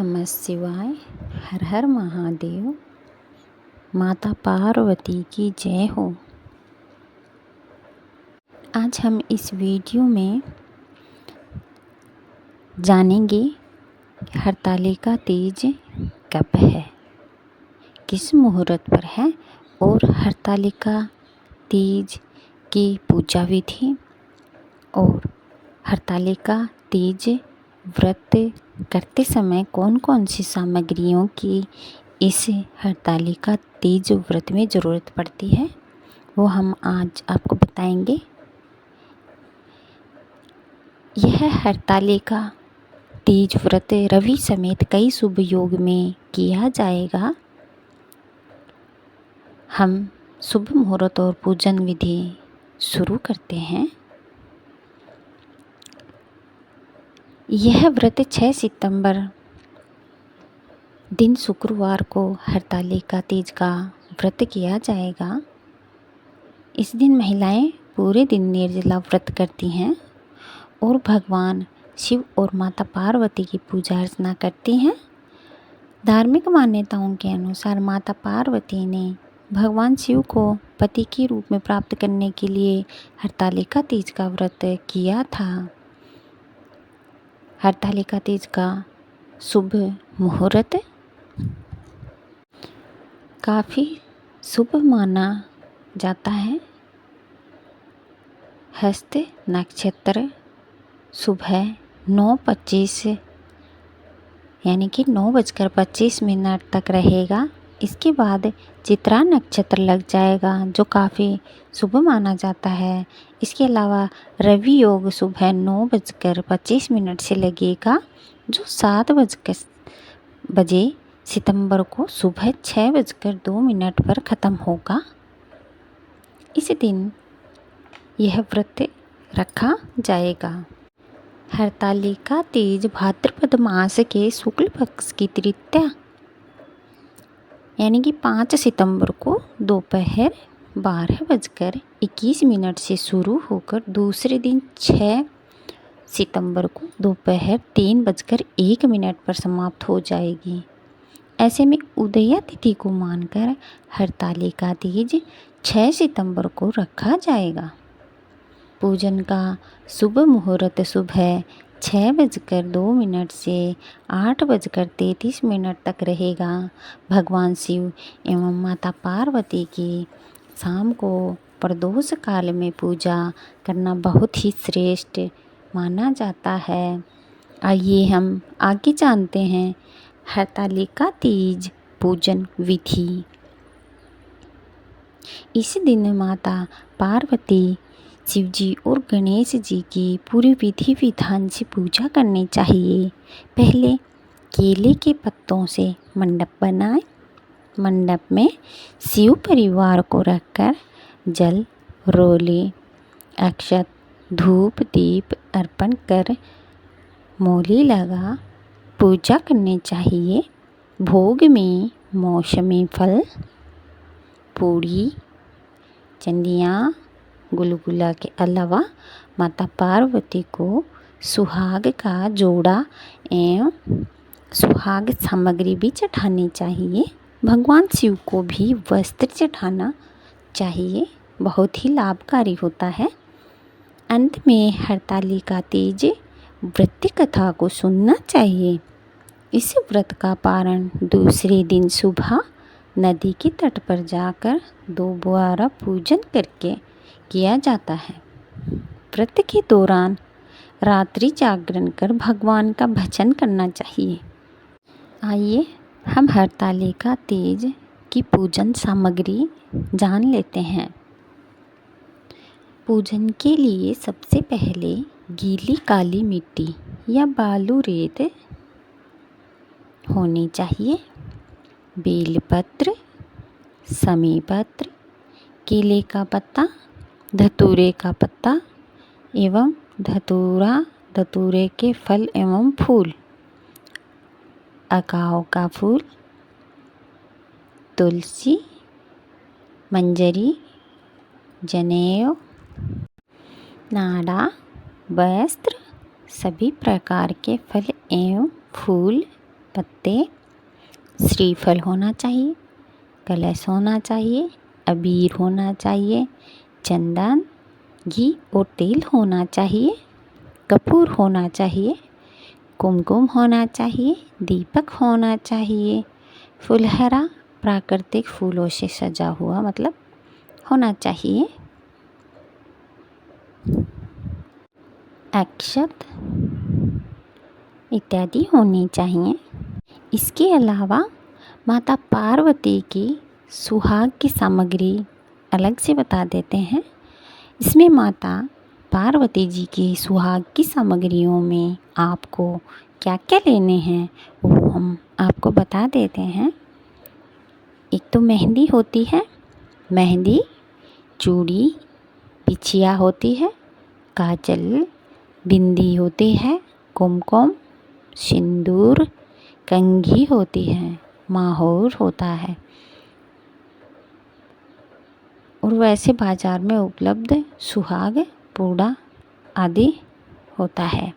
नमः शिवाय। हर हर महादेव। माता पार्वती की जय हो। आज हम इस वीडियो में जानेंगे हरतालिका तीज कब है, किस मुहूर्त पर है और हरतालिका तीज की पूजा विधि और हरतालिका तीज व्रत करते समय कौन कौन सी सामग्रियों की इस हरतालिका तीज व्रत में ज़रूरत पड़ती है, वो हम आज आपको बताएंगे। यह हरतालिका तीज व्रत रवि समेत कई शुभ योग में किया जाएगा। हम शुभ मुहूर्त और पूजन विधि शुरू करते हैं। यह व्रत 6 सितंबर दिन शुक्रवार को हरतालिका तीज का व्रत किया जाएगा। इस दिन महिलाएं पूरे दिन निर्जला व्रत करती हैं और भगवान शिव और माता पार्वती की पूजा अर्चना करती हैं। धार्मिक मान्यताओं के अनुसार माता पार्वती ने भगवान शिव को पति के रूप में प्राप्त करने के लिए हरतालिका तीज का व्रत किया था। हरतालिका तीज का शुभ मुहूर्त काफ़ी शुभ माना जाता है। हस्त नक्षत्र सुबह 9:25 यानी कि 9:25 तक रहेगा। इसके बाद चित्रा नक्षत्र लग जाएगा जो काफ़ी शुभ माना जाता है। इसके अलावा रवि योग सुबह 9:25 से लगेगा जो 7 बजे सितंबर को सुबह 6:02 पर ख़त्म होगा। इस दिन यह व्रत रखा जाएगा। हरतालिका तीज भाद्रपद मास के शुक्ल पक्ष की तृतीया यानी कि 5 सितंबर को दोपहर 12:21 से शुरू होकर दूसरे दिन 6 सितंबर को दोपहर 3:01 पर समाप्त हो जाएगी। ऐसे में उदया तिथि को मानकर हरतालिका तीज 6 सितंबर को रखा जाएगा। पूजन का शुभ मुहूर्त सुबह 6:02 से 8:33 तक रहेगा। भगवान शिव एवं माता पार्वती की शाम को प्रदोष काल में पूजा करना बहुत ही श्रेष्ठ माना जाता है। आइए हम आगे जानते हैं हरतालिका तीज पूजन विधि। इस दिन माता पार्वती, शिवजी और गणेश जी की पूरी विधि विधान से पूजा करनी चाहिए। पहले केले के पत्तों से मंडप बनाएं। मंडप में शिव परिवार को रखकर जल, रोली, अक्षत, धूप, दीप अर्पण कर मौली लगा पूजा करनी चाहिए। भोग में मौसमी फल, पूड़ी, चंदियाँ, गुलगुला के अलावा माता पार्वती को सुहाग का जोड़ा एवं सुहाग सामग्री भी चढ़ानी चाहिए। भगवान शिव को भी वस्त्र चढ़ाना चाहिए, बहुत ही लाभकारी होता है। अंत में हरतालिका तीज व्रत कथा को सुनना चाहिए। इस व्रत का पारण दूसरे दिन सुबह नदी के तट पर जाकर 2 बार पूजन करके किया जाता है। व्रत के दौरान रात्रि जागरण कर भगवान का भजन करना चाहिए। आइए हम हरतालिका तीज की पूजन सामग्री जान लेते हैं। पूजन के लिए सबसे पहले गीली काली मिट्टी या बालू रेत होनी चाहिए। बेलपत्र, समीपत्र, केले का पत्ता, धतूरे का पत्ता एवं धतूरे के फल एवं फूल, अकाव का फूल, तुलसी, मंजरी, जनेऊ, नाड़ा, वस्त्र, सभी प्रकार के फल एवं फूल पत्ते, श्रीफल होना चाहिए, कलश होना चाहिए, अबीर होना चाहिए, चंदन, घी और तेल होना चाहिए, कपूर होना चाहिए, कुमकुम होना चाहिए, दीपक होना चाहिए, फुलहरा प्राकृतिक फूलों से सजा हुआ मतलब होना चाहिए, अक्षत इत्यादि होनी चाहिए। इसके अलावा माता पार्वती की सुहाग की सामग्री अलग से बता देते हैं। इसमें माता पार्वती जी की सुहाग की सामग्रियों में आपको क्या क्या लेने हैं वो हम आपको बता देते हैं। एक तो मेहंदी होती है, मेहंदी, चूड़ी, बिछिया होती है, काजल, बिंदी होती है, कुमकुम, सिंदूर, कंघी होती है, माहौर होता है और वैसे बाज़ार में उपलब्ध सुहाग, पूड़ा आदि होता है।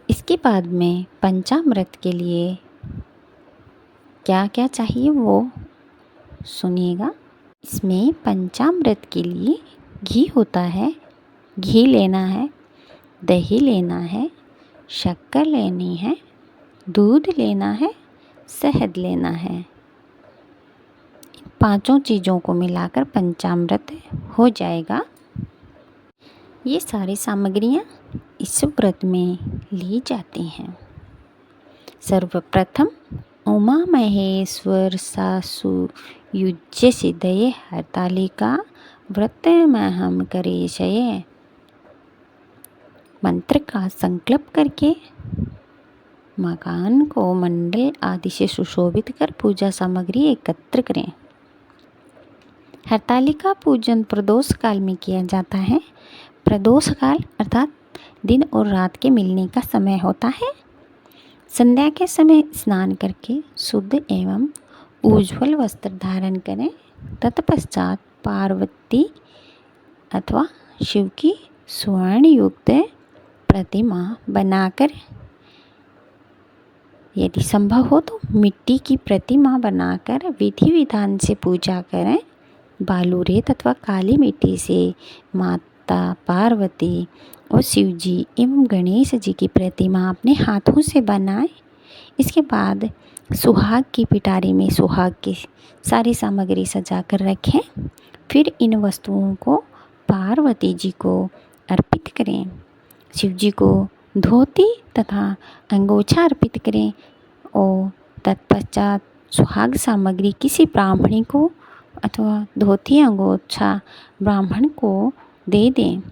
इसके बाद में पंचामृत के लिए क्या क्या चाहिए वो सुनिएगा। इसमें पंचामृत के लिए घी होता है, घी लेना है, दही लेना है, शक्कर लेनी है, दूध लेना है, शहद लेना है। पांचों चीज़ों को मिलाकर पंचामृत हो जाएगा। ये सारी सामग्रियाँ इस व्रत में ली जाती हैं। सर्वप्रथम उमा महेश्वर सासु युज्य सिद्धये हरतालिका व्रत में हम करेशये मंत्र का संकल्प करके मकान को मंडल आदि से सुशोभित कर पूजा सामग्री एकत्र करें। हरतालिका पूजन प्रदोष काल में किया जाता है। प्रदोष काल अर्थात दिन और रात के मिलने का समय होता है। संध्या के समय स्नान करके शुद्ध एवं उज्ज्वल वस्त्र धारण करें। तत्पश्चात पार्वती अथवा शिव की स्वर्ण युक्त प्रतिमा बनाकर, यदि संभव हो तो मिट्टी की प्रतिमा बनाकर विधि विधान से पूजा करें। बालू रेत अथवा काली मिट्टी से माता पार्वती और शिव जी एवं गणेश जी की प्रतिमा अपने हाथों से बनाएं। इसके बाद सुहाग की पिटारी में सुहाग की सारी सामग्री सजा कर रखें। फिर इन वस्तुओं को पार्वती जी को अर्पित करें। शिव जी को धोती तथा अंगोछा अर्पित करें और तत्पश्चात सुहाग सामग्री किसी ब्राह्मणी को अथवा धोती अंगोछा ब्राह्मण को दे दें।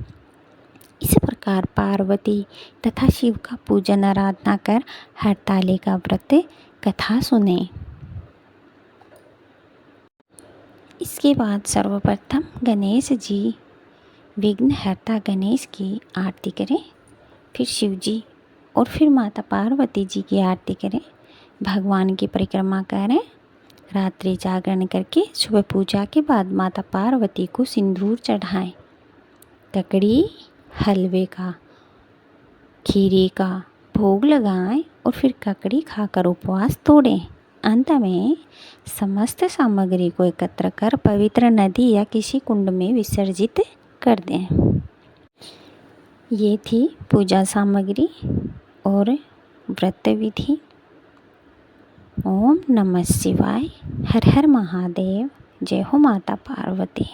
इस प्रकार पार्वती तथा शिव का पूजन आराधना कर हरतालिका व्रत कथा सुने। इसके बाद सर्वप्रथम गणेश जी विघ्नहर्ता गणेश की आरती करें। फिर शिव जी और फिर माता पार्वती जी की आरती करें। भगवान की परिक्रमा करें। रात्रि जागरण करके सुबह पूजा के बाद माता पार्वती को सिंदूर चढ़ाएं। ककड़ी हलवे का, खीरे का भोग लगाएं और फिर ककड़ी खाकर उपवास तोड़ें। अंत में समस्त सामग्री को एकत्र कर पवित्र नदी या किसी कुंड में विसर्जित कर दें। ये थी पूजा सामग्री और व्रत विधि। ओम नमः शिवाय। हर हर महादेव। जय हो माता पार्वती।